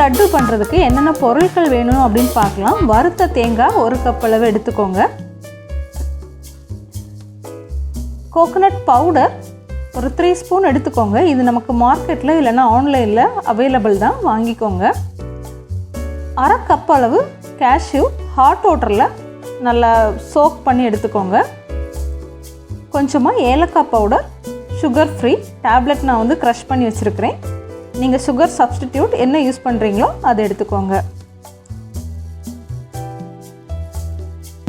லட்டு பண்ணுறதுக்கு என்னென்ன பொருட்கள் வேணும் அப்படின்னு பார்க்கலாம். வறுத்த தேங்காய் 1 கப் அளவு எடுத்துக்கோங்க. கோகனட் பவுடர் ஒரு 3 ஸ்பூன் எடுத்துக்கோங்க. இது நமக்கு மார்க்கெட்டில் இல்லைன்னா ஆன்லைனில் அவைலபிள் தான், வாங்கிக்கோங்க. 1/2 கப் அளவு கேஷ்யூ ஹாட் வாட்டரில் நல்லா சோக் பண்ணி எடுத்துக்கோங்க. கொஞ்சமாக ஏலக்காய் பவுடர், சுகர் ஃப்ரீ டேப்லெட் நான் வந்து க்ரஷ் பண்ணி வச்சுருக்கிறேன். நீங்கள் சுகர் சப்ஸ்டிடியூட் என்ன யூஸ் பண்ணுறீங்களோ அதை எடுத்துக்கோங்க.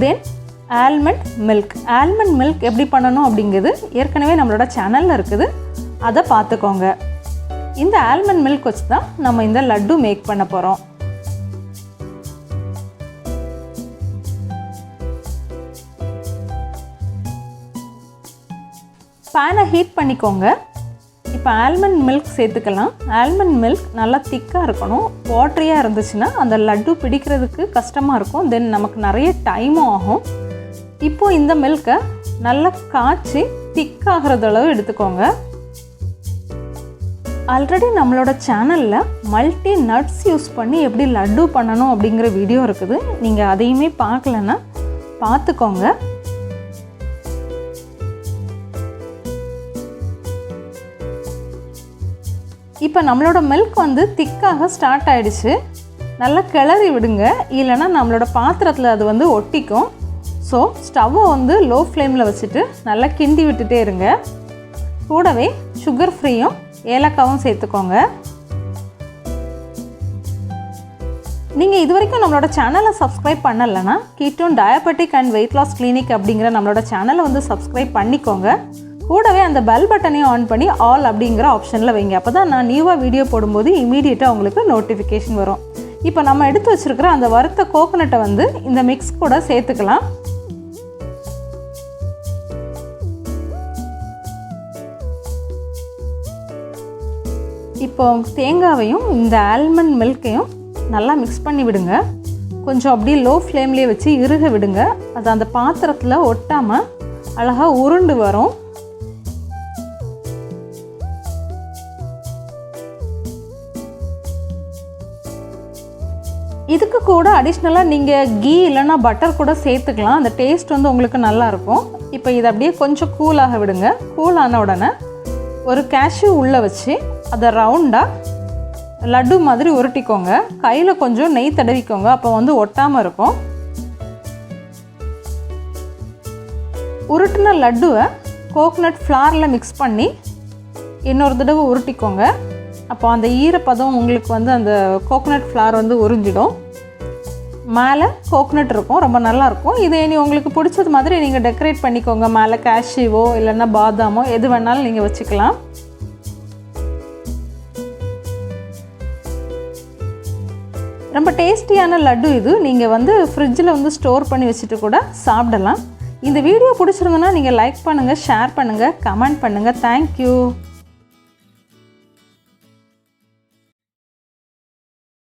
தென் ஆல்மண்ட் மில்க். ஆல்மண்ட் மில்க் எப்படி பண்ணணும் அப்படிங்கிறது ஏற்கனவே நம்மளோட சேனலில் இருக்குது, அதை பார்த்துக்கோங்க. இந்த ஆல்மண்ட் மில்க் வச்சு தான் நம்ம இந்த லட்டு மேக் பண்ண போகிறோம். பேனை ஹீட் பண்ணிக்கோங்க. இப்போ ஆல்மண்ட் மில்க் சேர்த்துக்கலாம். ஆல்மண்ட் மில்க் நல்லா திக்காக இருக்கணும். வாட்டரியாக இருந்துச்சுன்னா அந்த லட்டு பிடிக்கிறதுக்கு கஷ்டமாக இருக்கும். தென் நமக்கு நிறைய டைமும் ஆகும். இப்போது இந்த மில்கை நல்லா காய்ச்சி திக்காகிறது அளவு எடுத்துக்கோங்க. ஆல்ரெடி நம்மளோட சேனலில் மல்டி நட்ஸ் யூஸ் பண்ணி எப்படி லட்டு பண்ணணும் அப்படிங்கிற வீடியோ இருக்குது. நீங்கள் அதையுமே பார்க்கலன்னா பார்த்துக்கோங்க. இப்போ நம்மளோட மில்க் வந்து திக்காக ஸ்டார்ட் ஆகிடுச்சு. நல்லா கிளறி விடுங்க, இல்லைன்னா நம்மளோட பாத்திரத்தில் அது வந்து ஒட்டிக்கும். ஸோ ஸ்டவ்வை வந்து லோ ஃப்ளேமில் வச்சுட்டு நல்லா கிண்டி விட்டுட்டே இருங்க. கூடவே சுகர் ஃப்ரீயும் ஏலக்காவும் சேர்த்துக்கோங்க. நீங்கள் இது வரைக்கும் நம்மளோட சேனலை சப்ஸ்கிரைப் பண்ணலைன்னா keto diabetic and weight loss clinic அப்படிங்கிற நம்மளோட சேனலை வந்து சப்ஸ்கிரைப் பண்ணிக்கோங்க. கூடவே அந்த பெல் பட்டனையும் ஆன் பண்ணி ஆல் அப்படிங்கிற ஆப்ஷனில் வைங்க. அப்போ தான் நான் நியூவாக வீடியோ போடும்போது இமீடியட்டாக உங்களுக்கு நோட்டிஃபிகேஷன் வரும். இப்போ நம்ம எடுத்து வச்சுருக்கிற அந்த வறுத்த கோகனட்டை வந்து இந்த மிக்ஸ் கூட சேர்த்துக்கலாம். இப்போ தேங்காவையும் இந்த ஆல்மண்ட் மில்க்கையும் நல்லா மிக்ஸ் பண்ணி விடுங்க. கொஞ்சம் அப்படியே லோ ஃப்ளேம்லேயே வச்சு இறுக விடுங்க. அது அந்த பாத்திரத்தில் ஒட்டாமல் அழகாக உருண்டு வரும். இதுக்கு கூட அடிஷ்னலாக நீங்கள் கீ இல்லைன்னா பட்டர் கூட சேர்த்துக்கலாம். அந்த டேஸ்ட் வந்து உங்களுக்கு நல்லாயிருக்கும். இப்போ இதை அப்படியே கொஞ்சம் கூலாக விடுங்க. கூலான உடனே ஒரு கேஷ்யூ உள்ளே வச்சு அதை ரவுண்டாக லட்டு மாதிரி உருட்டிக்கோங்க. கையில் கொஞ்சம் நெய் தடவிக்கோங்க, அப்போ வந்து ஒட்டாமல் இருக்கும். உருட்டின லட்டுவை கோகனட் ஃப்ளாரில் மிக்ஸ் பண்ணி இன்னொரு தடவை உருட்டிக்கோங்க. அப்போ அந்த ஈரப்பதம் உங்களுக்கு வந்து அந்த கோகனட் ஃப்ளார் வந்து உறிஞ்சிடும். மேலே கோகனட் இருக்கும், ரொம்ப நல்லாயிருக்கும். இதை இனி உங்களுக்கு பிடிச்சது மாதிரி நீங்கள் டெக்கரேட் பண்ணிக்கோங்க. மேலே கேஷ்யூவோ இல்லைன்னா பாதாமோ எது வேணாலும் நீங்கள் வச்சுக்கலாம். ரொம்ப டேஸ்டியான லட்டு இது. நீங்கள் வந்து ஃப்ரிட்ஜில் வந்து ஸ்டோர் பண்ணி வச்சுட்டு கூட சாப்பிடலாம். இந்த வீடியோ பிடிச்சிருந்ததுன்னா நீங்கள் லைக் பண்ணுங்கள், ஷேர் பண்ணுங்கள், கமெண்ட் பண்ணுங்கள். தேங்க்யூ.